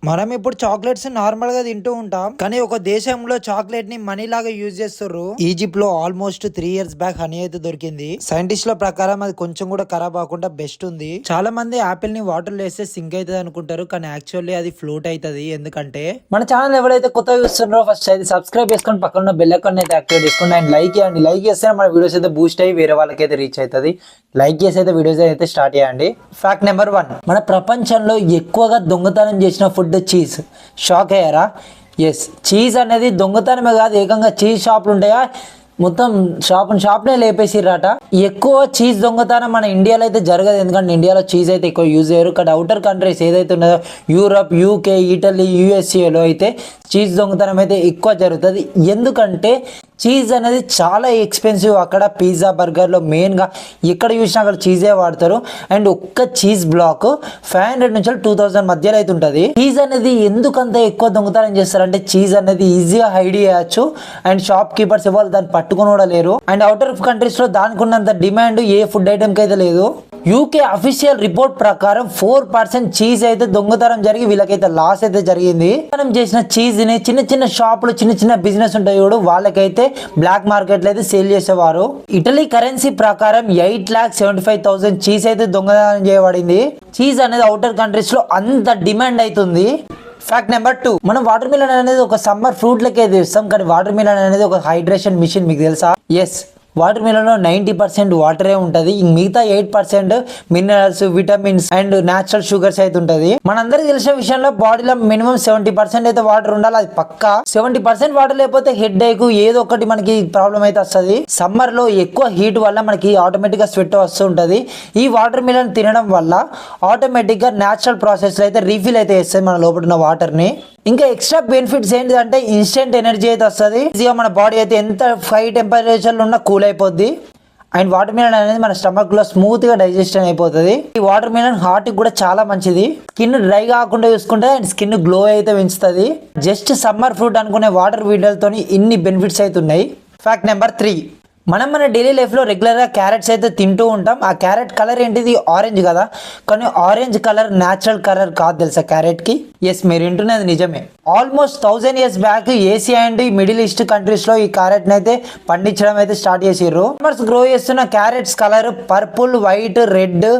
మనం ఇప్పుడు chocolates normal గా తింటూ ఉంటాం, కానీ ఒక దేశంలో చాక్లెట్ ని మనీ లాగా యూజ్ చేస్తారు. ఈజిప్ట్ లో ఆల్మోస్ట్ 3 years బ్యాక్ హనీ అయితే దొరికింది. సైంటిస్ట్ల ప్రకారం అది కొంచెం కూడా ఖరాబ్ అవ్వకుండా బెస్ట్ ఉంది. చాలా మంది ఆపిల్ ని వాటర్ లో వేస్తే సింక్ అవుతుంది అనుకుంటారు, కానీ యాక్చువల్లీ అది ఫ్లోట్ అవుతుంది. ఎందుకంటే మన ఛానల్ ఎవరైతే కొత్తగా చూస్తున్నారో ఫస్ట్ అయితే సబ్స్క్రైబ్ చేసుకొని పక్కన బెల్ ఐకాన్ అయితే యాక్టివేట్ చేసుకోండి అండ్ లైక్ చేయండి. లైక్ చేస్తే మన వీడియోస్ అయితే బూస్ట్ అయ్యి వేరే వాళ్ళకైతే రీచ్ అవుతుంది. లైక్ చేసి అయితే వీడియోస్ అయితే స్టార్ట్ చేయండి. ఫ్యాక్ట్ నెంబర్ 1, మన ప్రపంచంలో ఎక్కువగా దొంగతనం చేసిన ఫుడ్ చీజ్. షాక్ అయ్యారా? ఎస్, చీజ్ అనేది దొంగతనమే కాదు, ఏకంగా చీజ్ షాపులు ఉంటాయా మొత్తం షాప్నే లేపేసిర్రట. ఎక్కువ చీజ్ దొంగతనం మన ఇండియాలో అయితే జరగదు, ఎందుకంటే ఇండియాలో చీజ్ అయితే ఎక్కువ యూజ్ చేయరు. ఇక్కడ అవుటర్ కంట్రీస్ ఏదైతే ఉన్నదో యూరప్, యూకే, ఇటలీ, యూఎస్ఏలో అయితే చీజ్ దొంగతనం అయితే ఎక్కువ జరుగుతుంది. ఎందుకంటే చీజ్ అనేది చాలా ఎక్స్పెన్సివ్. అక్కడ పిజ్జా, బర్గర్లో మెయిన్గా ఎక్కడ చూసినా అక్కడ చీజే వాడతారు. అండ్ ఒక్క చీజ్ బ్లాక్ 500 నుంచి 2000 మధ్యలో అయితే ఉంటుంది. చీజ్ అనేది ఎందుకంత ఎక్కువ దొంగతనం చేస్తారంటే చీజ్ అనేది ఈజీగా హైడ్ చేయొచ్చు అండ్ షాప్ కీపర్స్ ఎవరు దాన్ని పట్టుకుని కూడా లేరు. అండ్ అవుటర్ కంట్రీస్ లో దానికి ఉన్నంత డిమాండ్ ఏ ఫుడ్ ఐటమ్ కి అయితే లేదు. యూకే అఫీషియల్ రిపోర్ట్ ప్రకారం 4% చీజ్ అయితే దొంగతనం జరిగి వీళ్ళకైతే లాస్ అయితే జరిగింది. మనం చేసిన చీజ్ ని చిన్న చిన్న షాపులు, చిన్న చిన్న బిజినెస్ ఉంటాయి చూడు, వాళ్ళకైతే బ్లాక్ మార్కెట్ లో అయితే సేల్ చేసేవారు. ఇటలీ కరెన్సీ ప్రకారం 8,75,000 చీజ్ అయితే దొంగతనం చేయబడింది. చీజ్ అనేది అవుటర్ కంట్రీస్ లో అంత డిమాండ్ అవుతుంది. ఫ్యాక్ట్ నెంబర్ 2, మనం వాటర్ మిలన్ అనేది ఒక సమ్మర్ ఫ్రూట్ లెక్క తీస్తాం, కానీ వాటర్ మిలన్ అనేది ఒక హైడ్రేషన్ మిషన్. మీకు తెలుసా? ఎస్, వాటర్ మిలన్ లో 90% వాటరే ఉంటుంది. మిగతా 8% minerals, vitamins and natural sugars అయితే ఉంటుంది. మనందరికి తెలిసిన విషయంలో బాడీలో మినిమం 70% అయితే వాటర్ ఉండాలి, అది పక్కా. 70% వాటర్ లేకపోతే హెడ్ ఏక్ ఏదో ఒకటి మనకి ప్రాబ్లం అయితే వస్తుంది. సమ్మర్ లో ఎక్కువ హీట్ వల్ల మనకి ఆటోమేటిక్ గా స్వెట్ వస్తూ ఉంటుంది. ఈ వాటర్ మిలన్ తినడం వల్ల ఆటోమేటిక్ గా న్యాచురల్ ప్రాసెస్ లో అయితే రీఫిల్ అయితే చేస్తుంది మన లోపల ఉన్న వాటర్ ని. ఇంకా ఎక్స్ట్రా బెనిఫిట్స్ ఏంటంటే ఇన్స్టెంట్ ఎనర్జీ అయితే వస్తుంది. ఈజీగా మన బాడీ అయితే ఎంత హై టెంపరేచర్ ఉన్నా కూల్ అయిపోద్ది. అండ్ వాటర్ మిలన్ అనేది మన స్టమక్ లో స్మూత్ గా డైజెషన్ అయిపోతుంది. ఈ వాటర్ మిలన్ హార్ట్ కి కూడా చాలా మంచిది. స్కిన్ డ్రై కాకుండా చూసుకుంటే అండ్ స్కిన్ గ్లో అయితే పెంచుతుంది. జస్ట్ సమ్మర్ ఫ్రూట్ అనుకునే వాటర్ వీడియోలతో ఇన్ని బెనిఫిట్స్ అయితే ఉన్నాయి. ఫ్యాక్ట్ నెంబర్ 3, మనం మన డైలీ లైఫ్లో రెగ్యులర్గా క్యారెట్స్ అయితే తింటూ ఉంటాం. ఆ క్యారెట్ కలర్ ఏంటిది? ఆరెంజ్ కదా. కానీ ఆరెంజ్ కలర్ న్యాచురల్ కలర్ కాదు, తెలుసా క్యారెట్కి? ఎస్, మీరు వింటున్నది నిజమే. Almost 1000 years back Asia and middle east కంట్రీస్లో ఈ క్యారెట్ని అయితే పండించడం అయితే స్టార్ట్ చేసిర్రు. గ్రో చేస్తున్న carrots colour purple, white, red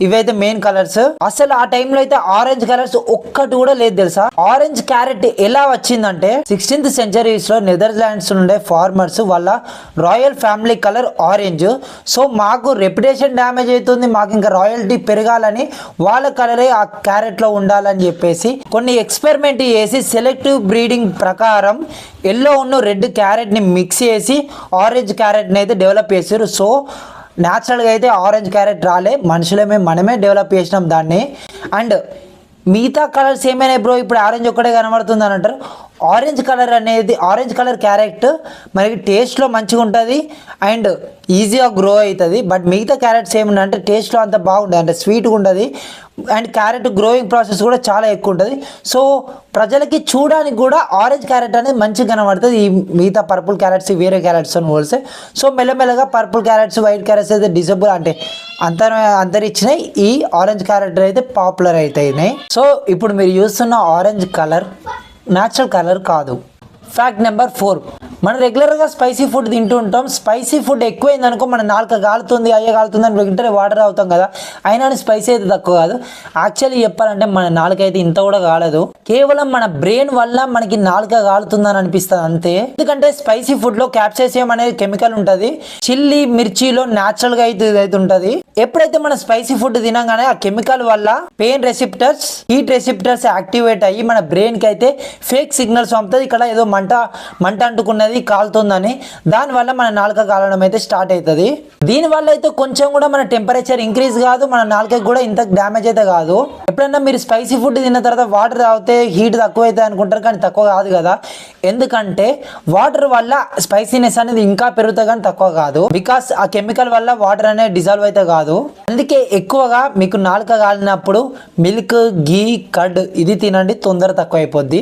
ఇవైతే మెయిన్ కలర్స్. అసలు ఆ టైంలో అయితే ఆరెంజ్ కలర్స్ ఒక్కటి కూడా లేదు, తెలుసా? ఆరెంజ్ క్యారెట్ ఎలా వచ్చిందంటే 16th century లో నెదర్లాండ్స్ నుండే ఫార్మర్స్ వాళ్ళ royal family colour orange. So మాకు రెప్యుటేషన్ డ్యామేజ్ అవుతుంది, మాకు ఇంకా రాయల్టీ పెరగాలని వాళ్ళ కలరే ఆ క్యారెట్ లో ఉండాలని చెప్పేసి కొన్ని ఎక్స్పెరిమెంట్ చేసి సెలెక్టివ్ బ్రీడింగ్ ప్రకారం ఎల్లో ఉన్న రెడ్ క్యారెట్ ని మిక్స్ చేసి ఆరెంజ్ క్యారెట్ ని అయితే డెవలప్ చేశారు. సో న్యాచురల్గా అయితే ఆరెంజ్ క్యారెట్ రాలే, మనమే డెవలప్ చేసినాం దాన్ని. అండ్ మిగతా కలర్స్ ఏమైనా బ్రో ఇప్పుడు ఆరెంజ్ ఒక్కటే కనబడుతుంది అని అంటారు. ఆరెంజ్ కలర్ క్యారెట్ మనకి టేస్ట్లో మంచిగా ఉంటుంది అండ్ ఈజీగా గ్రో అవుతుంది. బట్ మిగతా క్యారెట్స్ ఏముందంటే టేస్ట్లో అంత బాగుంటుంది, అంటే స్వీట్గా ఉంటుంది అండ్ క్యారెట్ గ్రోయింగ్ ప్రాసెస్ కూడా చాలా ఎక్కువ ఉంటుంది. సో ప్రజలకి చూడడానికి కూడా ఆరెంజ్ క్యారెట్ అనేది మంచిగా కనబడుతుంది ఈ మిగతా పర్పుల్ క్యారెట్స్ వేరే క్యారెట్స్ అని పోలిస్తే. సో మెల్లమెల్లగా పర్పుల్ క్యారెట్స్, వైట్ క్యారెట్స్ అయితే డిజబుల్ అంటే అంతరిచ్చినాయి. ఈ ఆరెంజ్ క్యారెట్ అయితే పాపులర్ అవుతాయి. సో ఇప్పుడు మీరు చూస్తున్న ఆరెంజ్ కలర్ న్యాచురల్ కలర్ కాదు. ఫ్యాక్ట్ నెంబర్ 4, మనం రెగ్యులర్గా స్పైసీ ఫుడ్ తింటూ ఉంటాం. స్పైసీ ఫుడ్ ఎక్కువైంది అనుకో మన నాలుక కాలుతుంది, కాలుతుంది అని వెంటనే వాటర్ అవుతాం కదా, అయినా స్పైసీ అయితే తక్కువ కాదు. యాక్చువల్లీ చెప్పాలంటే మన నాలుక అయితే ఇంత కూడా కాలదు, కేవలం మన బ్రెయిన్ వల్ల మనకి నాలుక కాలుతుందని అనిపిస్తుంది అంతే. ఎందుకంటే స్పైసీ ఫుడ్ లో క్యాప్సైసియం అనేది కెమికల్ ఉంటుంది, చిల్లీ మిర్చిలో న్యాచురల్ గా అయితే ఉంటుంది. ఎప్పుడైతే మన స్పైసీ ఫుడ్ తినగానే ఆ కెమికల్ వల్ల పెయిన్ రెసిప్టర్స్, హీట్ రెసిప్టర్స్ యాక్టివేట్ అయ్యి మన బ్రెయిన్ కి అయితే ఫేక్ సిగ్నల్స్ పంపుతుంది, ఇక్కడ ఏదో మంట అంటుకున్నది, కాలుతుందని. దానివల్ల మన నాలుక కాలడం అయితే స్టార్ట్ అవుతుంది. దీనివల్ల అయితే కొంచెం కూడా మన టెంపరేచర్ ఇంక్రీజ్ కాదు, మన నాలుకకి కూడా ఇంత డ్యామేజ్ అయితే కాదు. ఎప్పుడైనా మీరు స్పైసీ ఫుడ్ తిన్న తర్వాత వాటర్ తాగితే హీట్ తక్కువ అవుతుంది అనుకుంటారు, కానీ తక్కువ కాదు కదా. ఎందుకంటే వాటర్ వల్ల స్పైసీనెస్ అనేది ఇంకా పెరుగుతుంది కానీ తక్కువ కాదు, బికాస్ ఆ కెమికల్ వల్ల వాటర్ అనేది డిజాల్వ్ అయితే కాదు. అందుకే ఎక్కువగా మీకు నాలుక కాలినప్పుడు మిల్క్, గీ, కర్డ్ ఇది తినండి, తొందర తక్కువ అయిపోద్ది.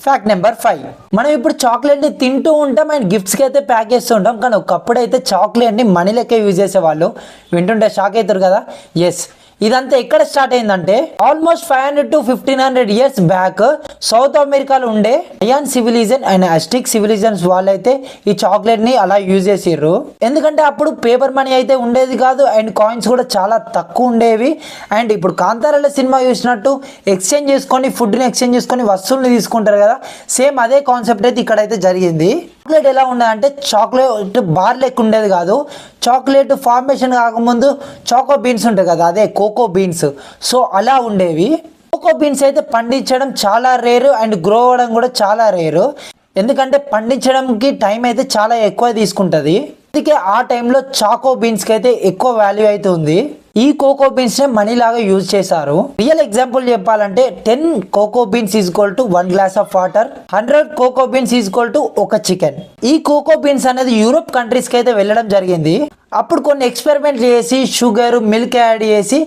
ఫ్యాక్ట్ నెంబర్ 5, మనం ఇప్పుడు చాక్లెట్ని తింటూ ఉంటాం అండ్ గిఫ్ట్స్కి అయితే ప్యాక్ చేస్తూ ఉంటాం, కానీ ఒకప్పుడు అయితే చాక్లెట్ని మనీ లెక్క యూజ్ చేసేవాళ్ళు. వింటుంటే షాక్ అవుతారు కదా. ఎస్, ఇదంతా ఎక్కడ స్టార్ట్ అయిందంటే almost 500 to 1500 years back south అమెరికాలో ఉండే అయాన్ సివిలిజన్ అండ్ అస్టిక్ సివిలిజన్స్ వాళ్ళైతే ఈ చాక్లెట్ ని అలా యూజ్ చేసిర్రు. ఎందుకంటే అప్పుడు పేపర్ మనీ అయితే ఉండేది కాదు అండ్ కాయిన్స్ కూడా చాలా తక్కువ ఉండేవి. అండ్ ఇప్పుడు కాంతారాల సినిమా చూసినట్టు ఎక్స్చేంజ్ చేసుకొని ఫుడ్ ని ఎక్స్చేంజ్ చేసుకొని వస్తువుల్ని తీసుకుంటారు కదా, సేమ్ అదే కాన్సెప్ట్ అయితే ఇక్కడైతే జరిగింది. చాక్లెట్ ఎలా ఉండదంటే చాక్లెట్ బార్ లెక్క ఉండేది కాదు. చాక్లెట్ ఫార్మేషన్ కాకముందు చాకో బీన్స్ ఉంటాయి కదా, అదే కోకో బీన్స్. సో అలా ఉండేవి. కోకో బీన్స్ అయితే పండించడం చాలా రేరు అండ్ గ్రో అవ్వడం కూడా చాలా రేరు. ఎందుకంటే పండించడానికి టైం అయితే చాలా ఎక్కువ తీసుకుంటుంది. అందుకే ఆ టైంలో చాకో బీన్స్కి అయితే ఎక్కువ వాల్యూ అయితే ఉంది. ఈ కోకో బీన్స్ ని మనీ లాగా యూజ్ చేశారు. రియల్ ఎగ్జాంపుల్ చెప్పాలంటే 10 cocoa beans is equal to 1 glass of water, 100 cocoa beans is equal to ఒక చికెన్. ఈ కోకో బీన్స్ అనేది యూరోప్ కంట్రీస్ కి అయితే వెళ్ళడం జరిగింది. అప్పుడు కొన్ని ఎక్స్పెరిమెంట్ చేసి షుగర్ మిల్క్ యాడ్ చేసి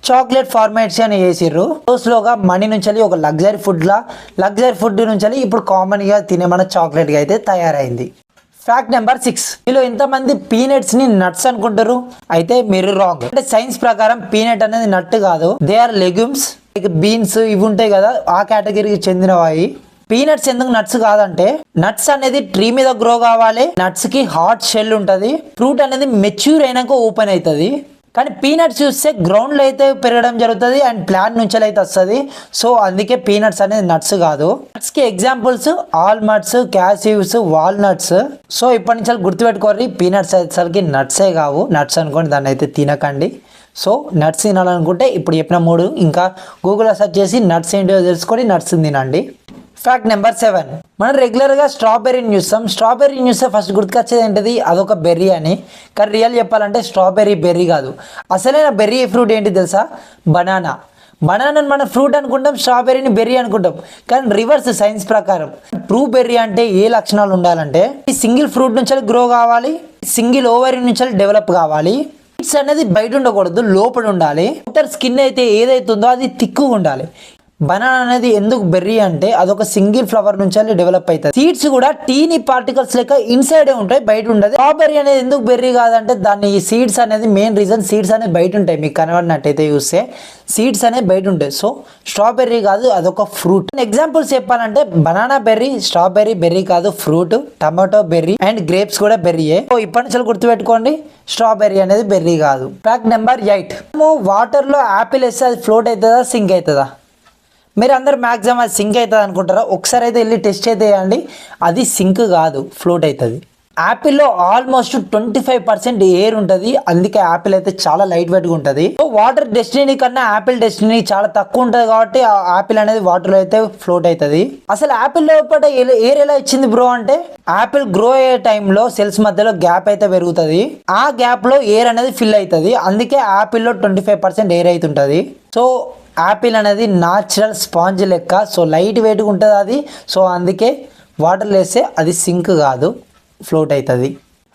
చాక్లెట్ ఫార్మేషన్ చేసిర్రు. స్లోగా మనీ నుంచి ఒక లగ్జరీ ఫుడ్ నుంచి ఇప్పుడు కామన్ గా తినే మన చాక్లెట్ గా అయితే తయారైంది. Fact number 6. మీలో ఎంతమంది పీనట్స్ ని నట్స్ అనుకుంటారు? అయితే మీరు రాంగ్. అంటే సైన్స్ ప్రకారం పీనట్ అనేది నట్ కాదు, దే ఆర్ లెగ్యూమ్స్. బీన్స్ ఇవి ఉంటాయి కదా, ఆ కేటగిరీకి చెందినవి. పీనట్స్ ఎందుకు నట్స్ కాదంటే నట్స్ అనేది ట్రీ మీద గ్రో కావాలి, నట్స్ కి హార్డ్ షెల్ ఉంటది, ఫ్రూట్ అనేది మెచ్యూర్ అయినాక ఓపెన్ అవుతుంది. కానీ పీనట్స్ చూస్తే గ్రౌండ్ లో అయితే పెరగడం జరుగుతుంది అండ్ ప్లాంట్ నుంచి అయితే వస్తుంది. సో అందుకే పీనట్స్ అనేది నట్స్ కాదు. నట్స్ కి ఎగ్జాంపుల్స్ ఆల్మండ్స్, క్యాసివ్స్, వాల్నట్స్. సో ఇప్పటి నుంచి గుర్తుపెట్టుకోండి, పీనట్స్ అసలుకి నట్సే కావు. నట్స్ అనుకోండి, దాన్ని అయితే తినకండి. సో నట్స్ తినాలనుకుంటే ఇప్పుడు చెప్పిన 3 ఇంకా గూగుల్లో సెర్చ్ చేసి నట్స్ ఏంటో తెలుసుకొని నట్స్ తినండి. Fact number 7. మనం రెగ్యులర్గా స్ట్రాబెర్రీని చూస్తాం. స్ట్రాబెర్రీని చూస్తే ఫస్ట్ గుర్తుకొచ్చేది ఏంటిది? అదొక బెర్రీ అని. కానీ రియల్ చెప్పాలంటే స్ట్రాబెర్రీ బెర్రీ కాదు. అసలైన బెర్రీ ఫ్రూట్ ఏంటి తెలుసా? బనానా. బనానాని మనం ఫ్రూట్ అనుకుంటాం, స్ట్రాబెర్రీని బెర్రీ అనుకుంటాం. కానీ రివర్స్ సైన్స్ ప్రకారం. ట్రూ బెర్రీ అంటే ఏ లక్షణాలు ఉండాలంటే ఈ సింగిల్ ఫ్రూట్ నుంచి గ్రో కావాలి, సింగిల్ ఓవరీ నుంచి డెవలప్ కావాలి, సీడ్స్ అనేది బయట ఉండకూడదు, లోపల ఉండాలి, స్కిన్ అయితే ఏదైతుందో అది తిక్కుగా ఉండాలి. బనానా అనేది ఎందుకు బెర్రీ అంటే అదొక సింగిల్ ఫ్లవర్ నుంచి డెవలప్ అవుతుంది. సీడ్స్ కూడా టీనీ పార్టికల్స్ లెక్క ఇన్సైడ్ ఉంటాయి, బయట ఉండదు. స్ట్రాబెర్రీ అనేది ఎందుకు బెర్రీ కాదంటే దాన్ని ఈ సీడ్స్ అనేది మెయిన్ రీజన్. సీడ్స్ అనేది బయట ఉంటాయి, మీకు కనబడినట్టయితే చూస్తే సీడ్స్ అనేది బయట ఉంటాయి. సో స్ట్రాబెర్రీ కాదు, అదొక ఫ్రూట్. ఎగ్జాంపుల్స్ చెప్పాలంటే బనానా బెర్రీ, స్ట్రాబెర్రీ బెర్రీ కాదు fruit, tomato berry and grapes కూడా బెర్రీయే. సో ఇప్పటి నుంచి గుర్తుపెట్టుకోండి, స్ట్రాబెర్రీ అనేది బెర్రీ కాదు. Fact number 8. వాటర్ లో యాపిల్ వేస్తే అది ఫ్లోట్ అవుతుందా, సింక్ అవుతుందా? మీరు అందరు మ్యాక్సిమం అది సింక్ అవుతుంది అనుకుంటారా? ఒకసారి అయితే వెళ్ళి టెస్ట్ అయితే చేయండి, అది సింక్ కాదు, ఫ్లోట్ అవుతుంది. యాపిల్లో ఆల్మోస్ట్ 25% ఎయిర్ ఉంటుంది, అందుకే యాపిల్ అయితే చాలా లైట్ వెయిట్గా ఉంటుంది. వాటర్ డెస్టినీ కన్నా యాపిల్ డెస్టినీ చాలా తక్కువ ఉంటుంది కాబట్టి ఆ యాపిల్ అనేది వాటర్లో అయితే ఫ్లోట్ అవుతుంది. అసలు యాపిల్ లోపల ఎయిర్ ఎలా ఇచ్చింది బ్రో అంటే యాపిల్ గ్రో అయ్యే టైంలో సెల్స్ మధ్యలో గ్యాప్ అయితే పెరుగుతుంది, ఆ గ్యాప్ లో ఎయిర్ అనేది ఫిల్ అవుతుంది. అందుకే యాపిల్లో 25% ఎయిర్ అవుతుంటుంది. సో యాపిల్ అనేది న్యాచురల్ స్పాంజ్ లెక్క, సో లైట్ వెయిట్గా ఉంటుంది అది. సో అందుకే వాటర్లో వేస్తే అది సింక్ కాదు, ఫ్లోట్ అవుతుంది.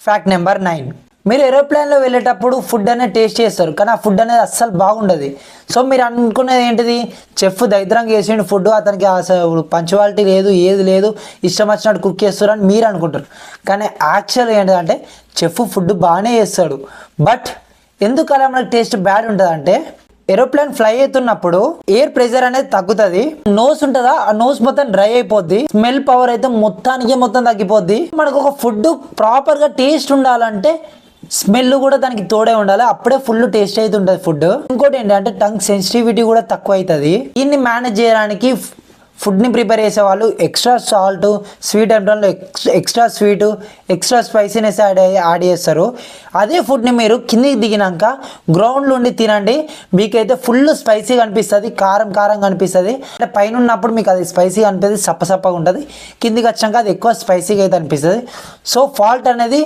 Fact number 9. మీరు ఏరోప్లేన్లో వెళ్ళేటప్పుడు ఫుడ్ అనేది టేస్ట్ చేస్తారు, కానీ ఆ ఫుడ్ అనేది అస్సలు బాగుండదు. సో మీరు అనుకునేది ఏంటిది? చెఫ్ దరిద్రంగా చేసిండు ఫుడ్, అతనికి అసలు పంచువాలిటీ లేదు, ఏది లేదు, ఇష్టం వచ్చినట్టు కుక్ చేస్తారు అని మీరు అనుకుంటారు. కానీ యాక్చువల్గా ఏంటంటే చెఫ్ ఫుడ్ బాగానే చేస్తాడు, బట్ ఎందుకు అలా మనకి టేస్ట్ బ్యాడ్ ఉంటుంది అంటే ఏరోప్లేన్ ఫ్లై అవుతున్నప్పుడు ఎయిర్ ప్రెషర్ అనేది తగ్గుతుంది, నోస్ ఉంటుందా, ఆ నోస్ మొత్తం డ్రై అయిపోద్ది, స్మెల్ పవర్ అయితే మొత్తం తగ్గిపోద్ది. మనకు ఒక ఫుడ్ ప్రాపర్ గా టేస్ట్ ఉండాలంటే స్మెల్ కూడా దానికి తోడే ఉండాలి, అప్పుడే ఫుల్ టేస్ట్ అయితే ఉంటుంది ఫుడ్. ఇంకోటి ఏంటంటే టంగ్ సెన్సిటివిటీ కూడా తక్కువ అవుతుంది. దీన్ని మేనేజ్ చేయడానికి ఫుడ్ని ప్రిపేర్ చేసే వాళ్ళు ఎక్స్ట్రా సాల్ట్, స్వీట్ ఐటమ్లో extra sweet, extra spiciness add చేస్తారు. అదే ఫుడ్ని మీరు కిందికి దిగినాక గ్రౌండ్లో ఉండి తినండి, మీకైతే ఫుల్ స్పైసీగా అనిపిస్తుంది, కారంగా అనిపిస్తుంది. అంటే పైన ఉన్నప్పుడు మీకు అది స్పైసీగా అనిపిస్తుంది, సప్పగా ఉంటుంది, కిందికి వచ్చాక అది ఎక్కువ స్పైసీగా అయితే అనిపిస్తుంది. సో ఫాల్ట్ అనేది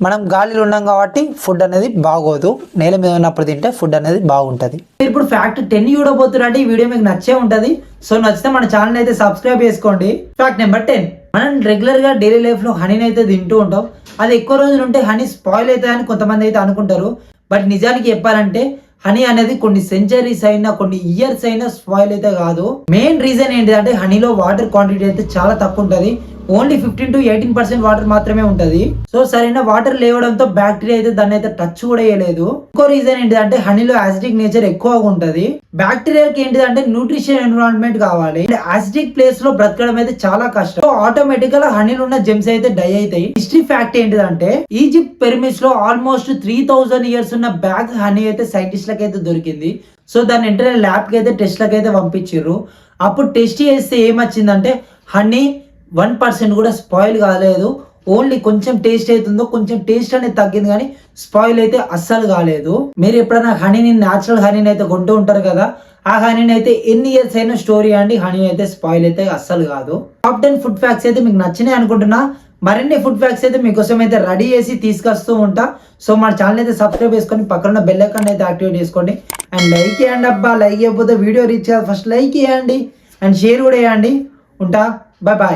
మనం గాలిలో ఉన్నాం కాబట్టి ఫుడ్ అనేది బాగోదు, నేల మీద ఉన్నప్పుడు తింటే ఫుడ్ అనేది బాగుంటుంది. ఇప్పుడు ఫ్యాక్ట్ 10 చూడబోతున్నారంటే ఈ వీడియో మీకు నచ్చే ఉంటుంది. సో నచ్చితే మన ఛానల్ అయితే సబ్స్క్రైబ్ చేసుకోండి. Fact number 10. మనం రెగ్యులర్ గా డైలీ లైఫ్ లో హనీని అయితే తింటూ ఉంటాం. అది ఎక్కువ రోజులు ఉంటే హనీ స్పాయిల్ అవుతుందని కొంతమంది అయితే అనుకుంటారు, బట్ నిజానికి చెప్పాలంటే హనీ అనేది కొన్ని సెంచరీస్ అయినా కొన్ని ఇయర్స్ అయినా స్పాయిల్ అయితే కాదు. మెయిన్ రీజన్ ఏంటిదంటే హనీలో వాటర్ క్వాంటిటీ అయితే చాలా తక్కువ ఉంటుంది. ఓన్లీ 15 to 18% వాటర్ మాత్రమే ఉంటది. సో సరైన వాటర్ లేవడంతో బ్యాక్టీరియా అయితే దాన్ని అయితే టచ్ కూడా చేయలేదు. ఇంకో రీజన్ ఏంటిదంటే హనీలో యాసిడిక్ నేచర్ ఎక్కువగా ఉంటది. బ్యాక్టీరియాకి ఏంటిదంటే న్యూట్రిషన్ ఎన్విరాన్మెంట్ కావాలి. యాసిడిక్ ప్లేస్ లో బ్రతకడం అయితే చాలా కష్టం. సో ఆటోమేటిక్ గా హనీలో ఉన్న జెమ్స్ అయితే డై అవుతాయి. హిస్టరీ ఫ్యాక్ట్ ఏంటిదంటే ఈజిప్ట్ పిరమిడ్స్ లో ఆల్మోస్ట్ 3000 years ఉన్న బ్యాగ్ హనీ అయితే సైంటిస్ట్లకు అయితే దొరికింది. సో దాని వెంటనే ల్యాబ్ కి అయితే టెస్ట్లకు అయితే పంపించారు. అప్పుడు టెస్ట్ చేస్తే ఏమొచ్చిందంటే హనీ 1% కూడా స్పాయిల్ కాలేదు. ఓన్లీ కొంచెం టేస్ట్ అవుతుందో కొంచెం టేస్ట్ అనేది తగ్గింది కానీ స్పాయిల్ అయితే అస్సలు కాలేదు. మీరు ఎప్పుడైనా హనీని న్యాచురల్ హనీని అయితే కొంటూ ఉంటారు కదా, ఆ హనీని అయితే ఎన్ని ఇయర్స్ అయినా స్టోరీ అండి హనీ అయితే స్పాయిల్ అయితే అస్సలు కాదు. టాప్ 10 ఫుడ్ ఫ్యాక్ట్స్ అయితే మీకు నచ్చినాయి అనుకుంటున్నా. మరిన్ని ఫుడ్ ఫ్యాక్ట్స్ అయితే మీకోసం అయితే రెడీ చేసి తీసుకొస్తూ ఉంటా. సో మన ఛానల్ అయితే సబ్స్క్రైబ్ చేసుకొని పక్కన బెల్ ఐకాన్ అయితే యాక్టివేట్ చేసుకోండి. అండ్ లైక్ చేయండి అబ్బా, లైక్ చేయకపోతే వీడియో రీచ్ కాదు. ఫస్ట్ లైక్ చేయండి అండ్ షేర్ కూడా చేయండి. ఉంటా, బాయ్ బాయ్.